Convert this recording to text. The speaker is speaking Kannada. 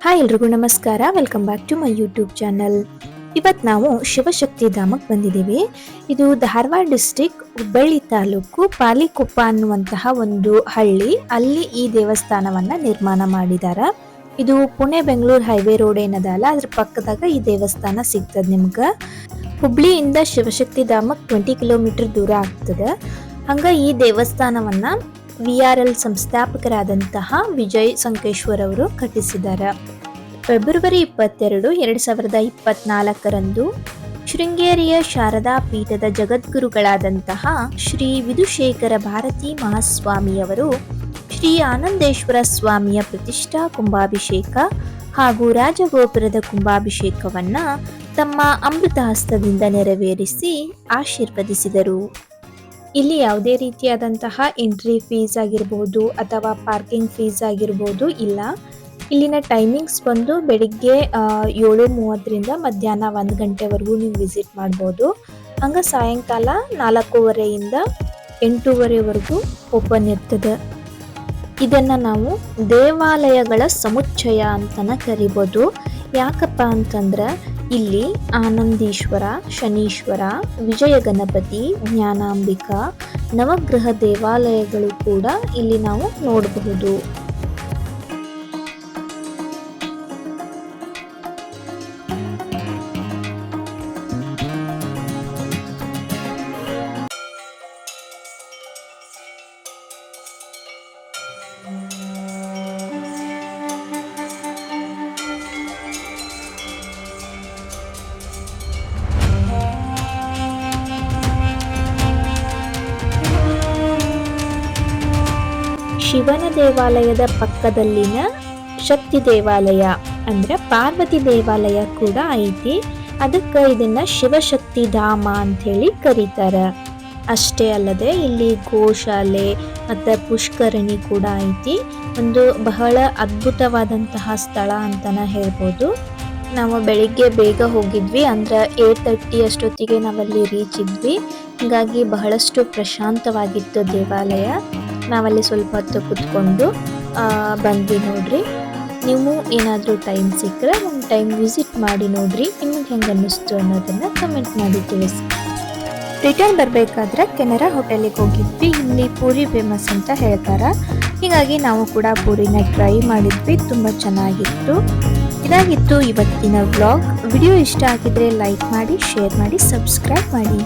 ಹಾಯ್ ಎಲ್ರಿಗೂ ನಮಸ್ಕಾರ. Welcome back to my YouTube channel. ಇವತ್ತು ನಾವು ಶಿವಶಕ್ತಿ ಧಾಮಕ್ಕೆ ಬಂದಿದ್ದೀವಿ. ಇದು ಧಾರವಾಡ ಡಿಸ್ಟಿಕ್ ಹುಬ್ಬಳ್ಳಿ ತಾಲೂಕು ಪಾಲಿಕೊಪ್ಪ ಅನ್ನುವಂತಹ ಒಂದು ಹಳ್ಳಿ. ಅಲ್ಲಿ ಈ ದೇವಸ್ಥಾನವನ್ನ ನಿರ್ಮಾಣ ಮಾಡಿದಾರ. ಇದು ಪುಣೆ ಬೆಂಗಳೂರು ಹೈವೇ ರೋಡ್ ಏನದಲ್ಲ ಅದ್ರ ಪಕ್ಕದಾಗ ಈ ದೇವಸ್ಥಾನ ಸಿಗ್ತದೆ. ನಿಮ್ಗೆ ಹುಬ್ಳಿಯಿಂದ ಶಿವಶಕ್ತಿ ಧಾಮಕ್ಕೆ 20 ಕಿಲೋಮೀಟರ್ ದೂರ ಆಗ್ತದೆ. ಹಂಗ ಈ ದೇವಸ್ಥಾನವನ್ನ VRL ಸಂಸ್ಥಾಪಕರಾದಂತಹ ವಿಜಯ್ ಸಂಕೇಶ್ವರ್ ಅವರು ಕಟ್ಟಿಸಿದ್ದಾರೆ. ಫೆಬ್ರವರಿ 22, 2024ರಂದು ಶೃಂಗೇರಿಯ ಶಾರದಾ ಪೀಠದ ಜಗದ್ಗುರುಗಳಾದಂತಹ ಶ್ರೀ ವಿಧುಶೇಖರ ಭಾರತೀ ಮಹಾಸ್ವಾಮಿಯವರು ಶ್ರೀ ಆನಂದೇಶ್ವರ ಸ್ವಾಮಿಯ ಪ್ರತಿಷ್ಠಾ ಕುಂಭಾಭಿಷೇಕ ಹಾಗೂ ರಾಜಗೋಪುರದ ಕುಂಭಾಭಿಷೇಕವನ್ನ ತಮ್ಮ ಅಮೃತ ಹಸ್ತದಿಂದ ನೆರವೇರಿಸಿ ಆಶೀರ್ವದಿಸಿದರು. ಇಲ್ಲಿ ಯಾವುದೇ ರೀತಿಯಾದಂತಹ ಎಂಟ್ರಿ ಫೀಸ್ ಆಗಿರ್ಬೋದು ಅಥವಾ ಪಾರ್ಕಿಂಗ್ ಫೀಸ್ ಆಗಿರ್ಬೋದು ಇಲ್ಲ. ಇಲ್ಲಿನ ಟೈಮಿಂಗ್ಸ್ ಬಂದು ಬೆಳಿಗ್ಗೆ 7:30ರಿಂದ ಮಧ್ಯಾಹ್ನ 1 ಗಂಟೆವರೆಗೂ ನೀವು ವಿಸಿಟ್ ಮಾಡ್ಬೋದು. ಹಂಗೆ ಸಾಯಂಕಾಲ 4:15ರಿಂದ 8:30ವರೆಗೂ ಓಪನ್ ಇರ್ತದೆ. ಇದನ್ನು ನಾವು ದೇವಾಲಯಗಳ ಸಮುಚ್ಚಯ ಅಂತನ ಕರಿಬೋದು. ಯಾಕಪ್ಪ ಅಂತಂದ್ರೆ ಇಲ್ಲಿ ಆನಂದೀಶ್ವರ, ಶನೀಶ್ವರ, ವಿಜಯ ಗಣಪತಿ, ಜ್ಞಾನಾಂಬಿಕಾ, ನವಗ್ರಹ ದೇವಾಲಯಗಳು ಕೂಡ ಇಲ್ಲಿ ನಾವು ನೋಡಬಹುದು. ಶಿವನ ದೇವಾಲಯದ ಪಕ್ಕದಲ್ಲಿನ ಶಕ್ತಿ ದೇವಾಲಯ ಅಂದ್ರೆ ಪಾರ್ವತಿ ದೇವಾಲಯ ಕೂಡ ಐತಿ. ಅದಕ್ಕೆ ಇದನ್ನ ಶಿವಶಕ್ತಿ ಧಾಮ ಅಂತ ಹೇಳಿ ಕರೀತಾರೆ. ಅಷ್ಟೇ ಅಲ್ಲದೆ ಇಲ್ಲಿ ಗೋಶಾಲೆ ಮತ್ತೆ ಪುಷ್ಕರಣಿ ಕೂಡ ಐತಿ. ಒಂದು ಬಹಳ ಅದ್ಭುತವಾದಂತಹ ಸ್ಥಳ ಅಂತಾನೆ ಹೇಳ್ಬೋದು. ನಾವು ಬೆಳಿಗ್ಗೆ ಬೇಗ ಹೋಗಿದ್ವಿ, ಅಂದ್ರೆ 8:30 ಅಷ್ಟೊತ್ತಿಗೆ ನಾವಲ್ಲಿ ರೀಚ್ ಇದ್ವಿ. ಹೀಗಾಗಿ ಬಹಳಷ್ಟು ಪ್ರಶಾಂತವಾಗಿತ್ತು ದೇವಾಲಯ. ನಾವಲ್ಲಿ ಸ್ವಲ್ಪ ಹೊತ್ತು ಕುತ್ಕೊಂಡು ಬಂದ್ವಿ ನೋಡ್ರಿ. ನೀವು ಏನಾದರೂ ಟೈಮ್ ಸಿಕ್ಕರೆ ಒಂದು ಟೈಮ್ ವಿಸಿಟ್ ಮಾಡಿ ನೋಡ್ರಿ. ನಿಮಗೆ ಹೆಂಗೆ ಅನ್ನಿಸ್ತು ಅನ್ನೋದನ್ನು ಕಮೆಂಟ್ ಮಾಡಿ ತಿಳಿಸಿ. ರಿಟರ್ನ್ ಬರಬೇಕಾದ್ರೆ ಕೆನರಾ ಹೋಟೆಲಿಗೆ ಹೋಗಿದ್ವಿ. ಇಲ್ಲಿ ಪೂರಿ ಫೇಮಸ್ ಅಂತ ಹೇಳ್ತಾರೆ. ಹೀಗಾಗಿ ನಾವು ಕೂಡ ಪೂರಿನ ಟ್ರೈ ಮಾಡಿದ್ವಿ. ತುಂಬ ಚೆನ್ನಾಗಿತ್ತು. ಇದಾಗಿತ್ತು ಇವತ್ತಿನ ವ್ಲಾಗ್. ವಿಡಿಯೋ ಇಷ್ಟ ಆಗಿದ್ರೆ ಲೈಕ್ ಮಾಡಿ, ಶೇರ್ ಮಾಡಿ, ಸಬ್ಸ್ಕ್ರೈಬ್ ಮಾಡಿ.